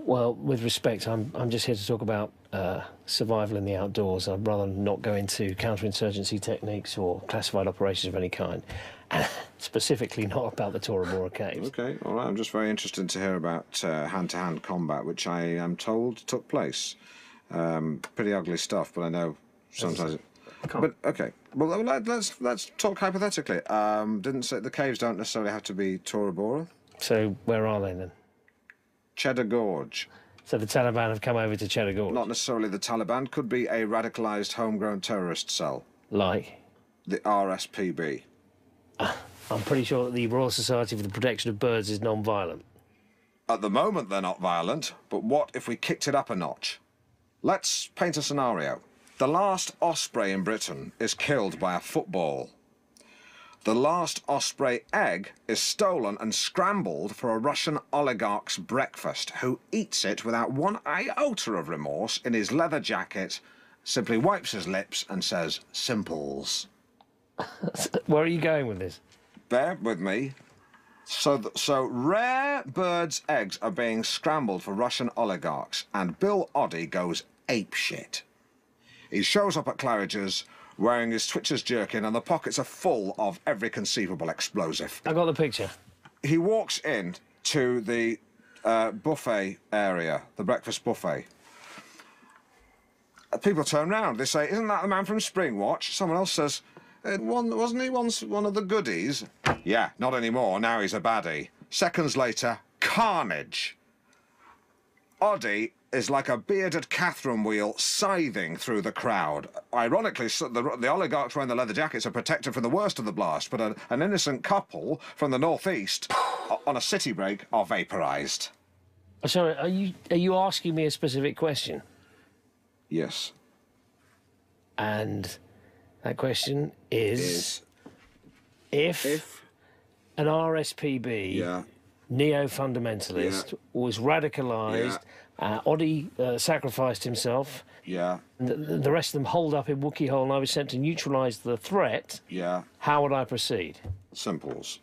Well, with respect, I'm just here to talk about survival in the outdoors. I'd rather not go into counterinsurgency techniques or classified operations of any kind, and specifically not about the Tora Bora Caves. OK, all right. I'm just very interested to hear about hand-to-hand combat, which I am told took place. Pretty ugly stuff, but I know sometimes... But, OK, well, let's talk hypothetically. Didn't say the caves don't necessarily have to be Tora Bora. So where are they, then? Cheddar Gorge. So the Taliban have come over to Cheddar Gorge? Not necessarily the Taliban. Could be a radicalised homegrown terrorist cell. Like? The RSPB. I'm pretty sure that the Royal Society for the Protection of Birds is non-violent. At the moment, they're not violent, but what if we kicked it up a notch? Let's paint a scenario. The last osprey in Britain is killed by a football. The last osprey egg is stolen and scrambled for a Russian oligarch's breakfast, who eats it without one iota of remorse in his leather jacket, simply wipes his lips and says, "Simples." Where are you going with this? Bear with me. So rare birds' eggs are being scrambled for Russian oligarchs, and Bill Oddie goes apeshit. He shows up at Claridge's wearing his Twitcher's jerkin, and the pockets are full of every conceivable explosive. I got the picture. He walks in to the buffet area, the breakfast buffet. People turn round. They say, "Isn't that the man from Springwatch?" Someone else says, "Wasn't he once one of the goodies?" "Yeah, not anymore. Now he's a baddie." Seconds later, carnage. Oddie is like a bearded Catherine Wh33l scything through the crowd. Ironically, the oligarchs wearing the leather jackets are protected from the worst of the blast, but an innocent couple from the northeast on a city break are vaporised. Sorry, are you asking me a specific question? Yes. And that question is if an RSPB neo-fundamentalist was radicalised, Oddie sacrificed himself, the rest of them holed up in Wookiee Hole, and I was sent to neutralise the threat, how would I proceed? Simples.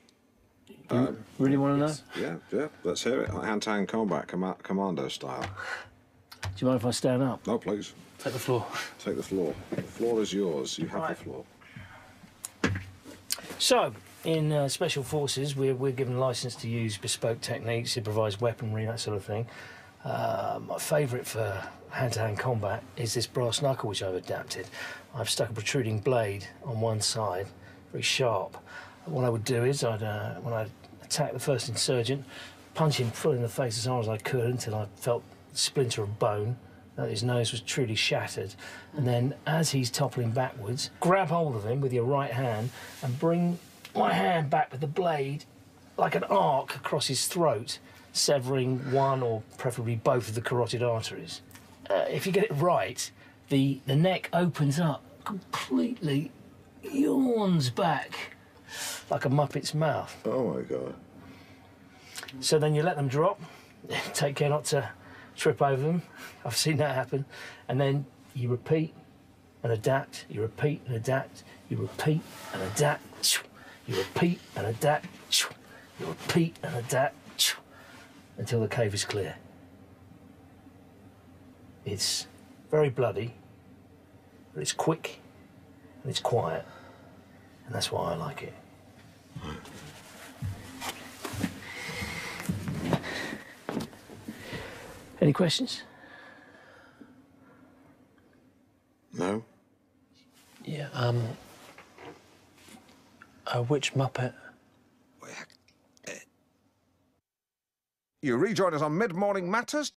You really want to know? Yeah, let's hear it. Hand-to-hand combat, commando style. Do you mind if I stand up? No, please. Take the floor. Take the floor. The floor is yours. You have the floor. So, in Special Forces, we're given licence to use bespoke techniques, improvised weaponry, that sort of thing. My favourite for hand-to-hand combat is this brass knuckle, which I've adapted. I've stuck a protruding blade on one side, very sharp. What I would do is, when I'd attack the first insurgent, punch him full in the face as hard as I could until I felt a splinter of bone, that his nose was truly shattered. And then, as he's toppling backwards, grab hold of him with your right hand and bring my hand back with the blade like an arc across his throat, severing one or preferably both of the carotid arteries. If you get it right, the neck opens up, completely yawns back like a Muppet's mouth. Oh my God. So then you let them drop, take care not to trip over them. I've seen that happen. And then you repeat and adapt, you repeat and adapt, you repeat and adapt, you repeat and adapt, you repeat and adapt, until the cave is clear. It's very bloody, but it's quick and it's quiet, and that's why I like it. Any questions? No. Yeah, which Muppet? You rejoin us on Mid-Morning Matters.